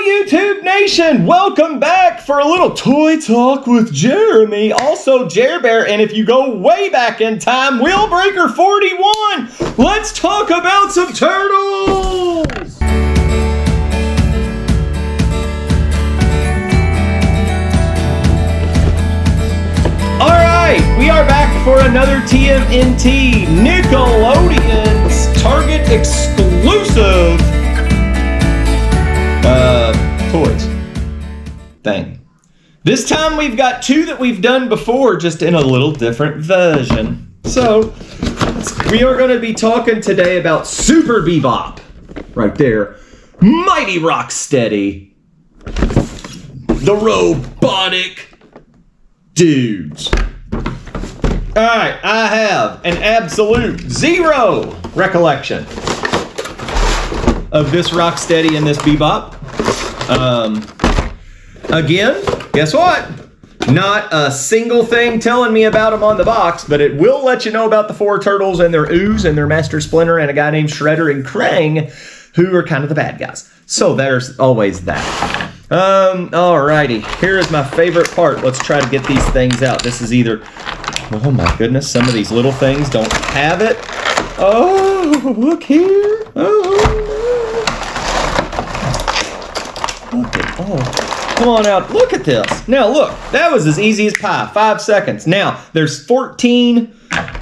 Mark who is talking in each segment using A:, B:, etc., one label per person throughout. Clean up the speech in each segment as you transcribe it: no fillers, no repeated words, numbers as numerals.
A: YouTube Nation, welcome back for a little toy talk with Jeremy, also Jer-Bear, and if you go way back in time, Wheelbreaker 41, let's talk about some turtles! Alright, we are back for another TMNT Nickelodeon's Target exclusive toys thing. This time we've got two that we've done before, just in a little different version. So, we are going to be talking today about Super Bebop, right there, Mighty Rocksteady, the robotic dudes. Alright, I have an absolute zero recollection of this Rocksteady and this Bebop. Again, guess what? Not a single thing telling me about them on the box, but it will let you know about the four turtles and their ooze and their Master Splinter and a guy named Shredder and Krang, who are kind of the bad guys. So there's always that. Alrighty, here is my favorite part. Let's try to get these things out. This is either, oh my goodness, some of these little things don't have it. Oh, look here. Oh, come on out. Look at this. Now, look. That was as easy as pie. 5 seconds. Now, there's 14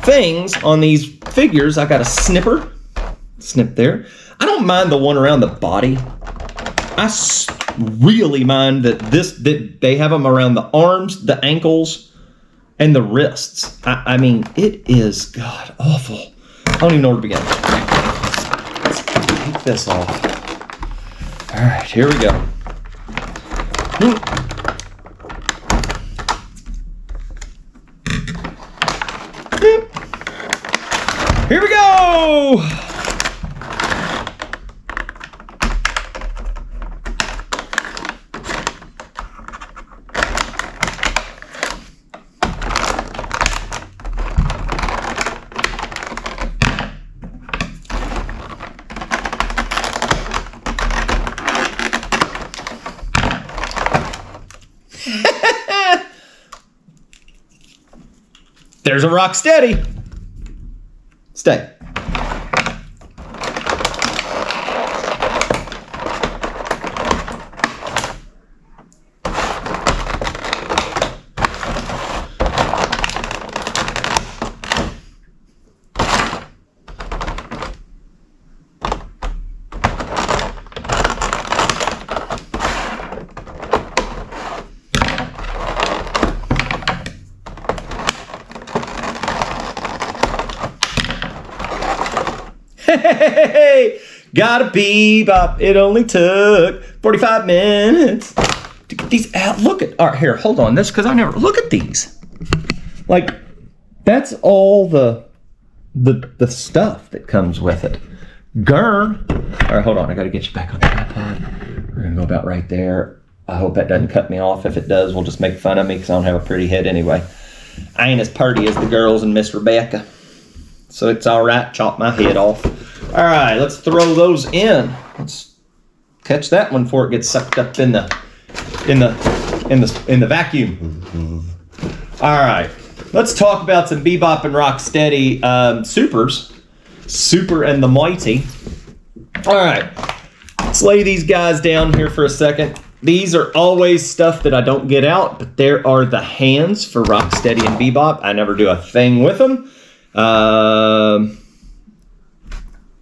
A: things on these figures. I got a snipper. Snip there. I don't mind the one around the body. I really mind that they have them around the arms, the ankles, and the wrists. I mean, it is, God, awful. I don't even know where to begin. Let's take this off. All right, here we go. Here we go! There's a Rocksteady. Stay. Hey, got a Bebop. It only took 45 minutes to get these out. Look at, all right, here, hold on. This, because I never, look at these. Like, that's all the stuff that comes with it. All right, hold on. I got to get you back on the iPod. We're going to go about right there. I hope that doesn't cut me off. If it does, we'll just make fun of me because I don't have a pretty head anyway. I ain't as pretty as the girls and Miss Rebecca. So it's all right. Chop my head off. All right, let's throw those in. Let's catch that one before it gets sucked up in the vacuum. All right, let's talk about some Bebop and Rocksteady supers. Super and the Mighty. All right, let's lay these guys down here for a second. These are always stuff that I don't get out, but there are the hands for Rocksteady and Bebop. I never do a thing with them.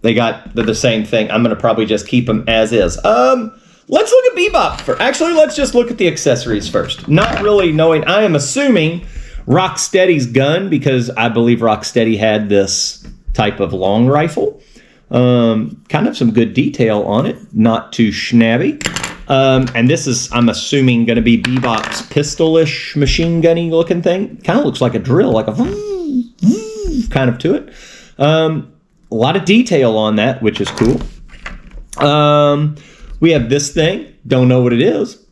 A: They're the same thing. I'm going to probably just keep them as is. Let's look at Bebop. Actually, let's just look at the accessories first. Not really knowing. I am assuming Rocksteady's gun, because I believe Rocksteady had this type of long rifle. Kind of some good detail on it. Not too schnabby. And this is, I'm assuming, going to be Bebop's pistol-ish, machine gunny looking thing. Kind of looks like a drill, like a kind of to it. A lot of detail on that, which is cool. We have this thing. Don't know what it is.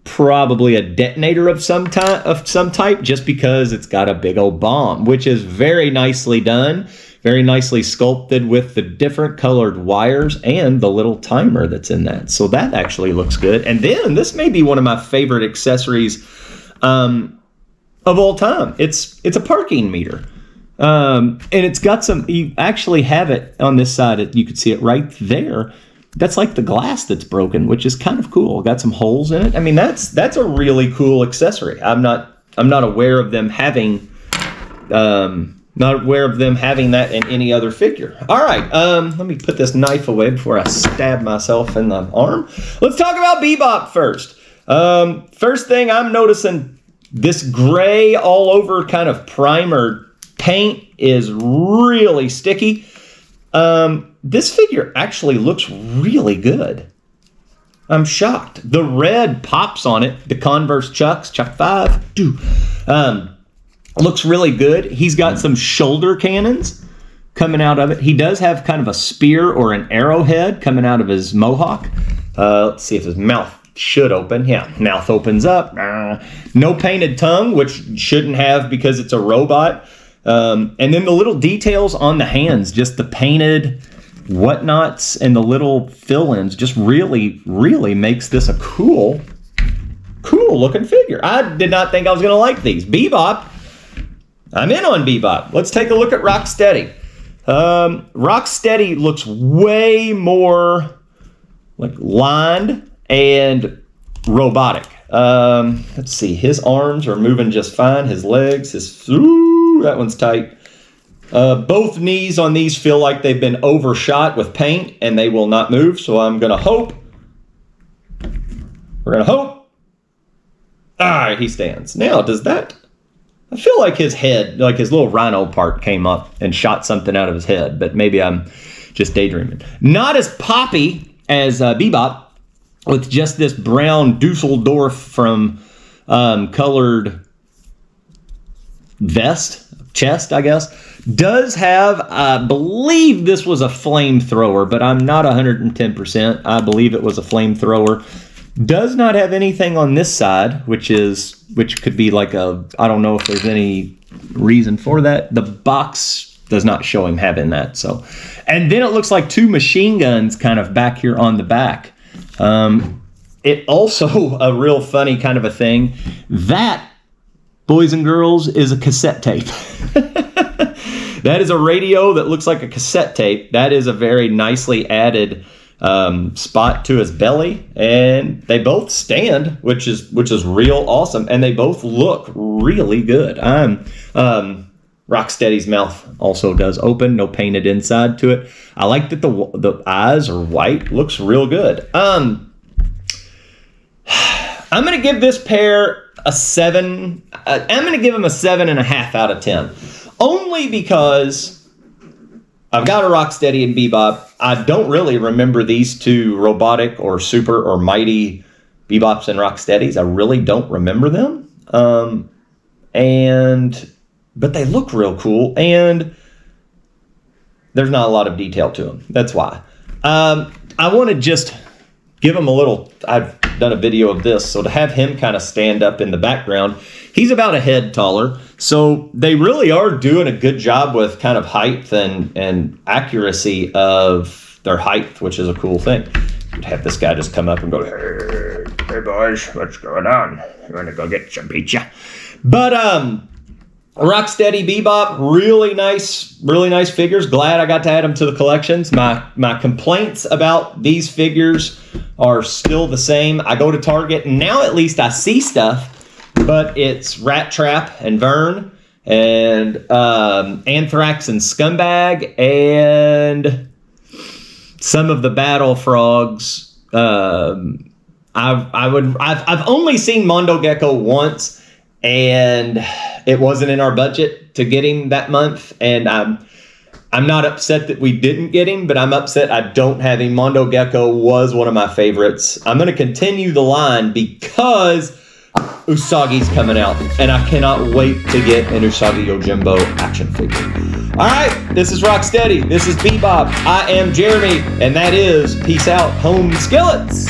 A: Probably a detonator of some type, just because it's got a big old bomb, which is very nicely done. Very nicely sculpted with the different colored wires and the little timer that's in that. So that actually looks good. And then this may be one of my favorite accessories of all time. It's a parking meter. And it's got some, you actually have it on this side. You can see it right there. That's like the glass that's broken, which is kind of cool. Got some holes in it. I mean, that's a really cool accessory. I'm not aware of them having that in any other figure. All right, let me put this knife away before I stab myself in the arm. Let's talk about Bebop first. First thing I'm noticing, this gray all over kind of primer paint is really sticky. This figure actually looks really good. I'm shocked. The red pops on it. The Converse Chuck 5, looks really good. He's got some shoulder cannons coming out of it. He does have kind of a spear or an arrowhead coming out of his mohawk. Let's see if his mouth should open. Yeah, mouth opens up. No painted tongue, which shouldn't have because it's a robot. And then the little details on the hands, just the painted whatnots and the little fill-ins just really, really makes this a cool looking figure. I did not think I was going to like these. Bebop, I'm in on Bebop. Let's take a look at Rocksteady. Rocksteady looks way more like lined and robotic. Let's see. His arms are moving just fine. His legs, that one's tight. Both knees on these feel like they've been overshot with paint and they will not move. So I'm going to hope. We're going to hope. All right, he stands. Now, does that... I feel like his head, like his little rhino part came up and shot something out of his head, but maybe I'm just daydreaming. Not as poppy as Bebop, with just this brown Dusseldorf from colored chest, I guess. Does have, I believe this was a flamethrower, but I'm not 110%. I believe it was a flamethrower. Does not have anything on this side, which could be like I don't know if there's any reason for that. The box does not show him having that. So, and then it looks like two machine guns kind of back here on the back. It also, a real funny kind of a thing, that, boys and girls, is a cassette tape. That is a radio that looks like a cassette tape. That is a very nicely added spot to his belly, and they both stand, which is real awesome, and they both look really good. Rocksteady's mouth also does open, no painted inside to it. I like that the eyes are white, looks real good. I'm gonna give this pair a 7. I'm gonna give him a 7.5 out of 10, only because I've got a Rocksteady and Bebop. I don't really remember these two robotic or super or mighty Bebops and Rocksteadies. I really don't remember them. But they look real cool, and there's not a lot of detail to them. That's why. I want to just give him a little... I've done a video of this, so to have him kind of stand up in the background, he's about a head taller, so they really are doing a good job with kind of height and accuracy of their height, which is a cool thing. You'd have this guy just come up and go, hey boys, what's going on? You want to go get some pizza? But Rocksteady, Bebop, really nice figures. Glad I got to add them to the collections. My complaints about these figures are still the same. I go to Target, and now at least I see stuff, but it's Rat Trap and Vern and Anthrax and Scumbag and some of the Battle Frogs. I've only seen Mondo Gecko once, and it wasn't in our budget to get him that month, and I'm not upset that we didn't get him, but I'm upset I don't have him. Mondo Gecko was one of my favorites. I'm going to continue the line because Usagi's coming out, and I cannot wait to get an Usagi Yojimbo action figure. All right, this is Rocksteady. This is Bebop. I am Jeremy, and that is Peace Out, Home Skillets.